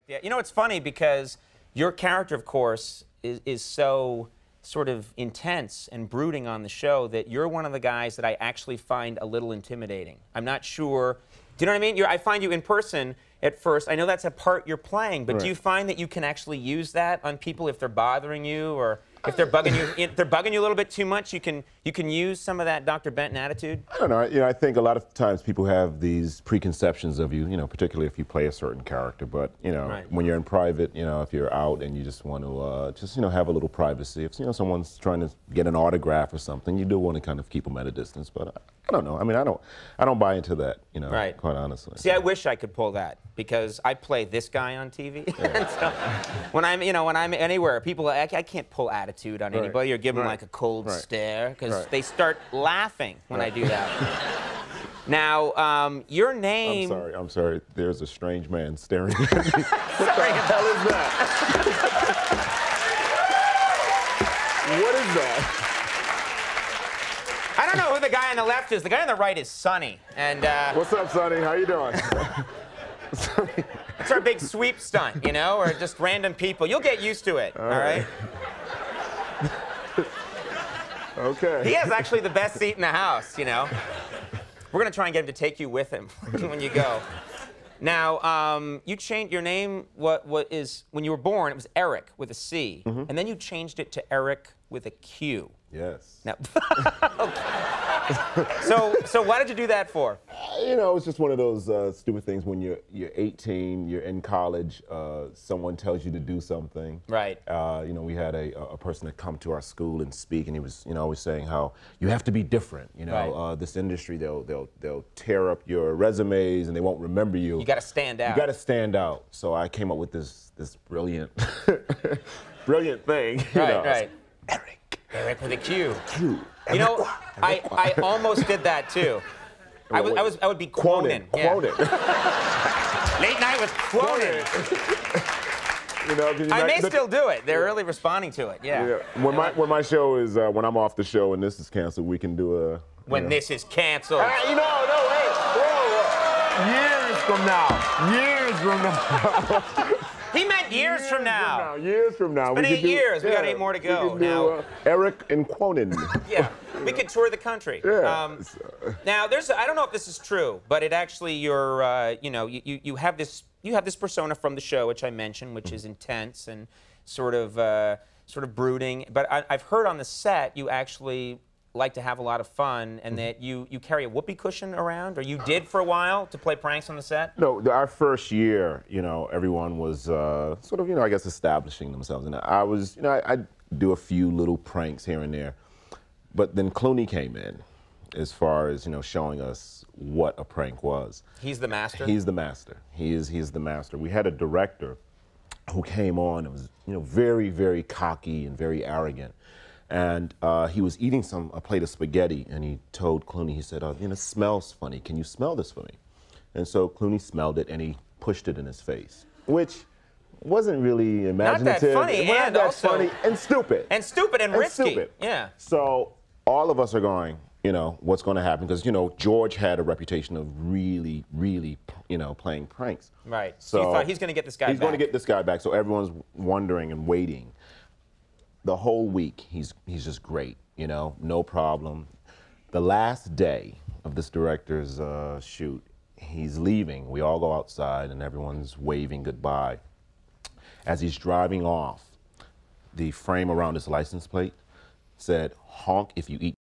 Yeah, you know, it's funny because your character, of course, is so sort of intense and brooding on the show that you're one of the guys that I actually find a little intimidating. I'm not sure. Do you know what I mean? I find you in person at first. I know that's a part you're playing, but do you find that you can actually use that on people if they're bothering you or if they're bugging you? If they're bugging you a little bit too much, you can use some of that Dr. Benton attitude. I don't know. You know, I think a lot of times people have these preconceptions of you. You know, particularly if you play a certain character. But you know, when you're in private, you know, if you're out and you just want to have a little privacy. If someone's trying to get an autograph or something, you do want to kind of keep them at a distance. But I don't know. I mean, I don't buy into that. You know, quite honestly. See, I wish I could pull that because I play this guy on TV. And so when I'm anywhere, people I can't pull attitude on anybody or give them like a cold stare because they start laughing when I do that. Now, your name. I'm sorry. There's a strange man staring at me. What the hell is that? What is that? I don't know who the guy on the left is. The guy on the right is Sonny. And what's up, Sonny? How you doing? It's our big sweep stunt, you know, or just random people. You'll get used to it, all right? Okay. He has actually the best seat in the house, you know. We're going to try and get him to take you with him when you go. Now, you changed your name. When you were born, it was Eriq with a C, and then you changed it to Eriq with a Q. Yes. Now, so why did you do that for? You know, it's just one of those stupid things when you're 18, you're in college, someone tells you to do something. Right. You know, we had a person that come to our school and speak, and he was, always saying how you have to be different. You know, this industry, they'll tear up your resumes and they won't remember you. You got to stand out. You got to stand out. So I came up with this brilliant, brilliant thing. Right. Eriq. Eriq with a Q. You know, I almost did that too. I would be Conan. Conan. Late night with Conan. I may still do it. They're really responding to it. Yeah. When my show is when I'm off the show and this is canceled, we can do a. When this is canceled. Years from now. Years from now. He meant years from now. Years from now. It's been 8 years. We got 8 more to go. Now, Eriq and Conan. Yeah, we could tour the country. Yeah. Now, I don't know if this is true, but it actually, you have this persona from the show, which I mentioned, which is intense and sort of brooding. But I've heard on the set you actually like to have a lot of fun, and that you carry a whoopee cushion around, or you did for a while to play pranks on the set? No, our first year, everyone was sort of, I guess, establishing themselves, and I was, I do a few little pranks here and there, but then Clooney came in, as far as showing us what a prank was. He's the master. He's the master. He's the master. We had a director who came on and was, very, very cocky and very arrogant. And he was eating a plate of spaghetti, and he told Clooney, he said, it smells funny. Can you smell this for me? And so Clooney smelled it, and he pushed it in his face, which wasn't really imaginative. Not that funny, and also funny and stupid. And stupid and risky. Stupid. Yeah. So all of us are going, what's going to happen? Because, George had a reputation of really, really, playing pranks. Right. So you thought he's going to get this guy back. He's going to get this guy back. So everyone's wondering and waiting. The whole week, he's just great, no problem. The last day of this director's shoot, he's leaving. We all go outside, and everyone's waving goodbye. As he's driving off, the frame around his license plate said, "Honk if you eat."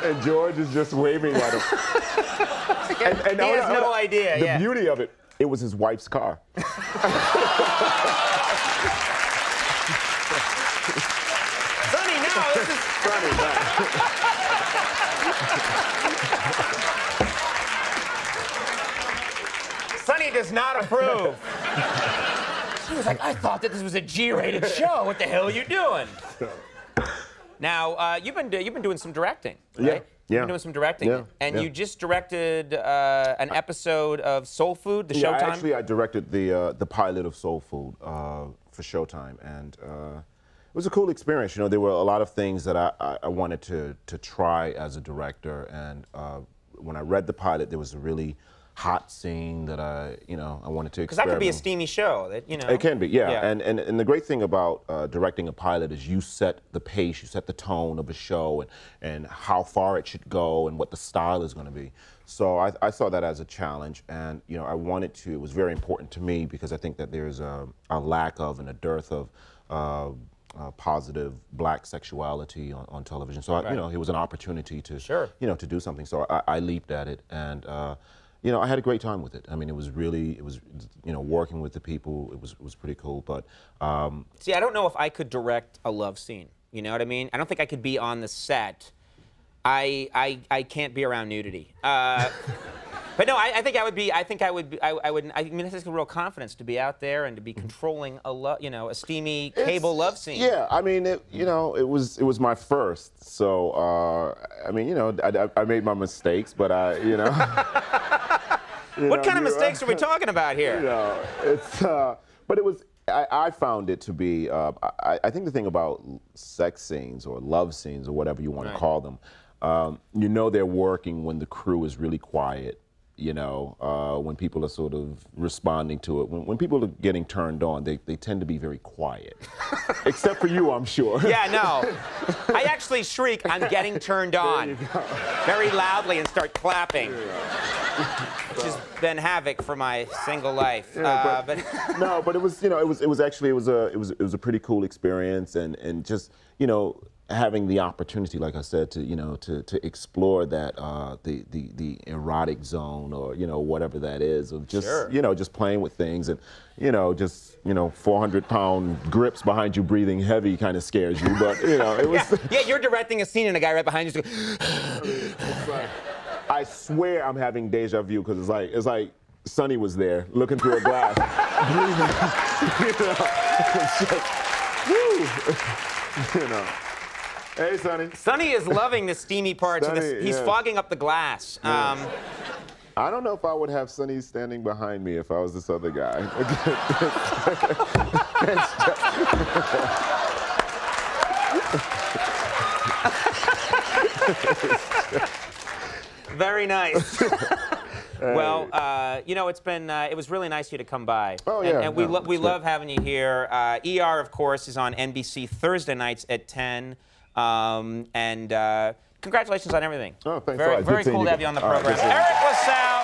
And George is just waving at him. and he has no idea. The beauty of it, it was his wife's car. Sonny, no, this is funny. Sonny does not approve. He was like, I thought that this was a G-rated show. What the hell are you doing? Now, you've been doing some directing, right? Yeah. You've been doing some directing. And you just directed an episode of Soul Food, the Showtime? Actually, I directed the pilot of Soul Food for Showtime, and it was a cool experience. There were a lot of things that I wanted to try as a director, and when I read the pilot, there was a really hot scene that I wanted to experiment. Because that could be a steamy show. That It can be, yeah. Yeah. And the great thing about directing a pilot is you set the pace, you set the tone of a show, and how far it should go, and what the style is going to be. So I saw that as a challenge, and I wanted to. It was very important to me because I think that there's a lack of and a dearth of positive black sexuality on television. So it was an opportunity to to do something. So I leaped at it, and I had a great time with it. I mean, it was working with the people. It was pretty cool. But see, I don't know if I could direct a love scene. You know what I mean? I don't think I could be on the set. I can't be around nudity. But no, I think I would be. I think I would. I mean, this is a real confidence to be out there and to be controlling a steamy cable love scene. Yeah, I mean, it was my first. So I mean, I made my mistakes, but What kind of mistakes are we talking about here? But it was. I found it to be. I think the thing about sex scenes or love scenes or whatever you want to call them, they're working when the crew is really quiet. When people are sort of responding to it. When people are getting turned on, they tend to be very quiet. Except for you, I'm sure. Yeah, no. I actually shriek, "I'm getting turned on," very loudly and start clapping. Which has been havoc for my single life. Yeah, but it was it was a pretty cool experience, and just having the opportunity, like I said, to explore that the erotic zone, or whatever that is, of just just playing with things, and just 400-pound grips behind you breathing heavy kind of scares you, but it was yeah, you're directing a scene and a guy right behind you I swear I'm having deja vu, because it's like Sonny was there looking through a glass breathing. Hey, Sonny. Sonny is loving the steamy parts of this. He's fogging up the glass. I don't know if I would have Sonny standing behind me if I was this other guy. Very nice. Well, it was really nice of you to come by. Oh, yeah. And we love having you here. ER, of course, is on NBC Thursday nights at 10. Congratulations on everything. Oh, thanks. Very cool to have you on the program. Eriq La Salle.